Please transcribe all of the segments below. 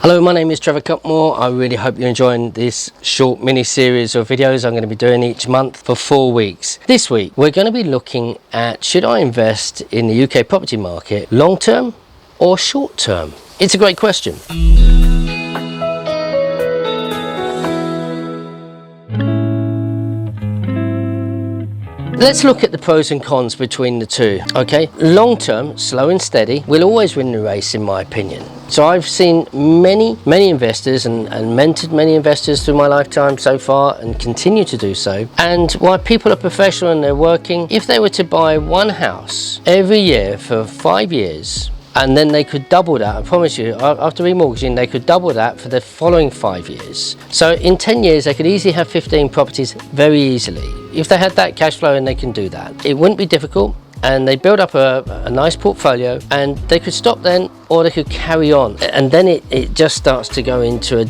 Hello, my name is Trevor Cutmore. I really hope you're enjoying this short mini series of videos I'm going to be doing each month for 4 weeks. This week we're going to be looking at, should I invest in the UK property market long term or short term? It's a great question. Let's look at the pros and cons between the two, okay? Long term, slow and steady, will always win the race in my opinion. So I've seen many investors and mentored many investors through my lifetime so far and continue to do so. And while people are professional and they're working, if they were to buy one house every year for 5 years, and then they could double that, I promise you, after remortgaging, they could double that for the following 5 years. So in 10 years, they could easily have 15 properties very easily. If they had that cash flow and they can do that, it wouldn't be difficult. And they build up a nice portfolio, and they could stop then, or they could carry on. And then it just starts to go into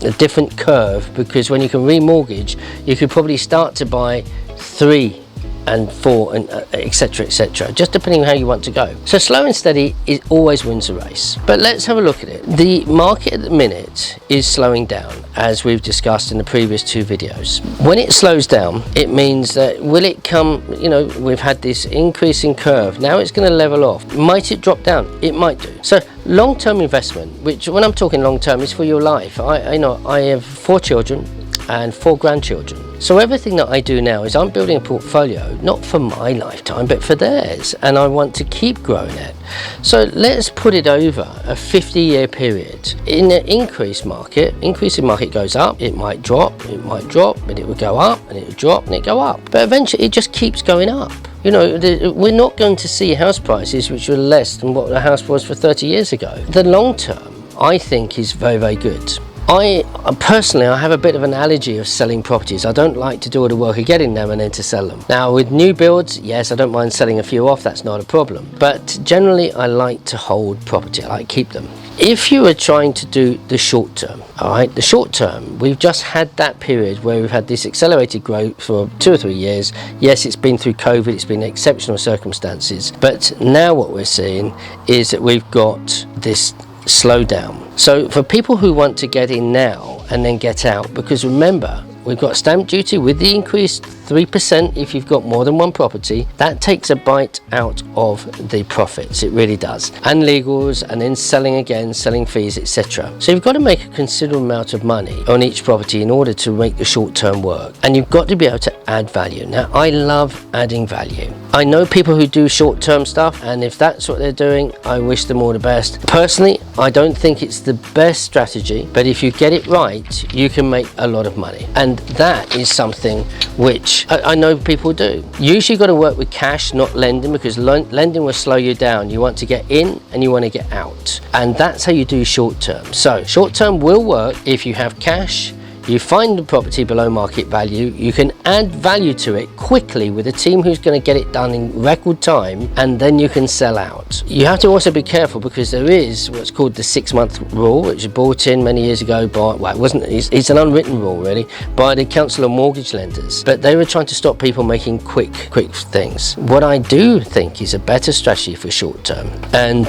a different curve, because when you can remortgage, you could probably start to buy 3 and 4 and etc, just depending on how you want to go. So slow and steady always wins the race. But let's have a look at it. The market at the minute is slowing down, as we've discussed in the previous 2 videos. When it slows down, it means that will it come, we've had this increasing curve, now it's going to level off. Might it drop down? It might do. So long-term investment, which when I'm talking long-term is for your life. I have 4 children and 4 grandchildren. So everything that I do now is I'm building a portfolio, not for my lifetime, but for theirs, and I want to keep growing it. So let's put it over a 50-year period. In an increasing market goes up, it might drop, but it would go up, and it would drop, and it go up. But eventually it just keeps going up. We're not going to see house prices which are less than what the house was for 30 years ago. The long term, I think, is very, very good. I personally have a bit of an allergy of selling properties. I don't like to do all the work of getting them and then to sell them. Now with new builds, yes, I don't mind selling a few off, that's not a problem. But generally I like to hold property, I like to keep them. If you are trying to do the short term, all right, the short term, we've just had that period where we've had this accelerated growth for 2 or 3 years. Yes, it's been through COVID, it's been exceptional circumstances. But now what we're seeing is that we've got this slow down. So for people who want to get in now and then get out, because remember, we've got stamp duty with the increased 3% if you've got more than one property. That takes a bite out of the profits, it really does. And legals, and then selling fees, etc. So you've got to make a considerable amount of money on each property in order to make the short term work. And you've got to be able to add value. Now, I love adding value. I know people who do short term stuff, and if that's what they're doing, I wish them all the best. Personally, I don't think it's the best strategy, but if you get it right, you can make a lot of money. And that is something which I know people do. Usually you've got to work with cash, not lending, because lending will slow you down. You want to get in and you want to get out. And that's how you do short term. So short term will work if you have cash. You find the property below market value, you can add value to it quickly with a team who's going to get it done in record time, and then you can sell out. You have to also be careful, because there is what's called the 6-month rule, which was brought in many years ago by, it's an unwritten rule really, by the Council of Mortgage Lenders. But they were trying to stop people making quick things. What I do think is a better strategy for short term, and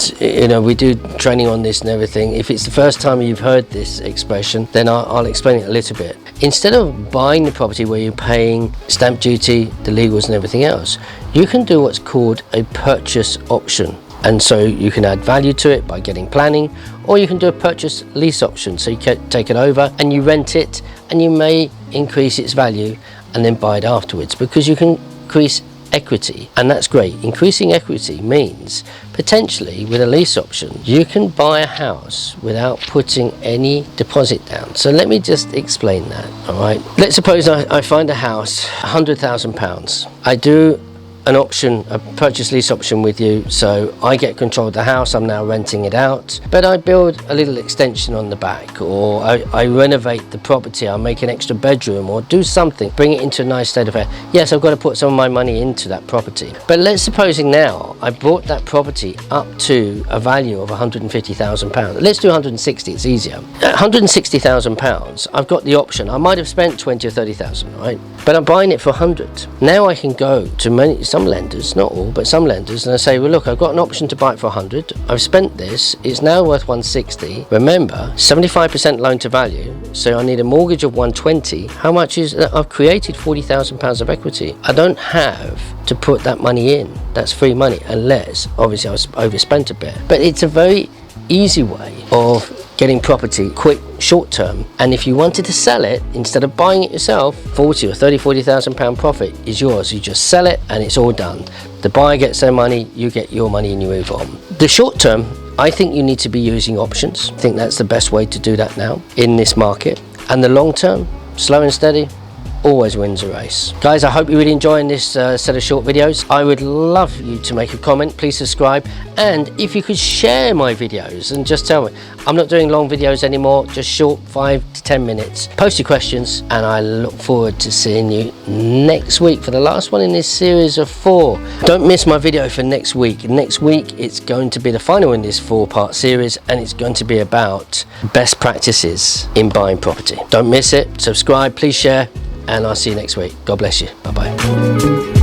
we do training on this and everything. If it's the first time you've heard this expression, then I'll explain it a little bit. Instead of buying the property where you're paying stamp duty, the legals and everything else, you can do what's called a purchase option. And so you can add value to it by getting planning, or you can do a purchase lease option. So you can take it over and you rent it, and you may increase its value and then buy it afterwards, because you can increase equity, and that's great. Increasing equity means potentially with a lease option you can buy a house without putting any deposit down. So let me just explain that. All right, let's suppose I find a house, £100,000. I do an option, a purchase lease option with you, so I get control of the house. I'm now renting it out, but I build a little extension on the back, or I renovate the property, I make an extra bedroom, or do something, bring it into a nice state of affairs. Yes, I've got to put some of my money into that property. But let's supposing now I brought that property up to a value of £150,000. Let's do 160, it's easier. £160,000, I've got the option. I might have spent 20 or 30,000, right? But I'm buying it for 100. Now I can go to some some lenders, not all, but some lenders, and they say, well, look, I've got an option to buy it for 100. I've spent this. It's now worth 160. Remember, 75% loan to value. So I need a mortgage of 120. How much is that? I've created £40,000 of equity. I don't have to put that money in. That's free money, unless obviously I was overspent a bit. But it's a very easy way of getting property quick, short term. And if you wanted to sell it, instead of buying it yourself, 40 or 30, 40,000 pound profit is yours. You just sell it and it's all done. The buyer gets their money, you get your money, and you move on. The short term, I think you need to be using options. I think that's the best way to do that now in this market. And the long term, slow and steady, always wins a race. Guys, I hope you're really enjoying this set of short videos. I would love you to make a comment. Please subscribe, and if you could share my videos and just tell me. I'm not doing long videos anymore, just short 5 to 10 minutes. Post your questions, and I look forward to seeing you next week for the last one in this series of 4. Don't miss my video for next week. Next week it's going to be the final in this 4-part series, and it's going to be about best practices in buying property. Don't miss it. Subscribe, please share, and I'll see you next week. God bless you. Bye-bye.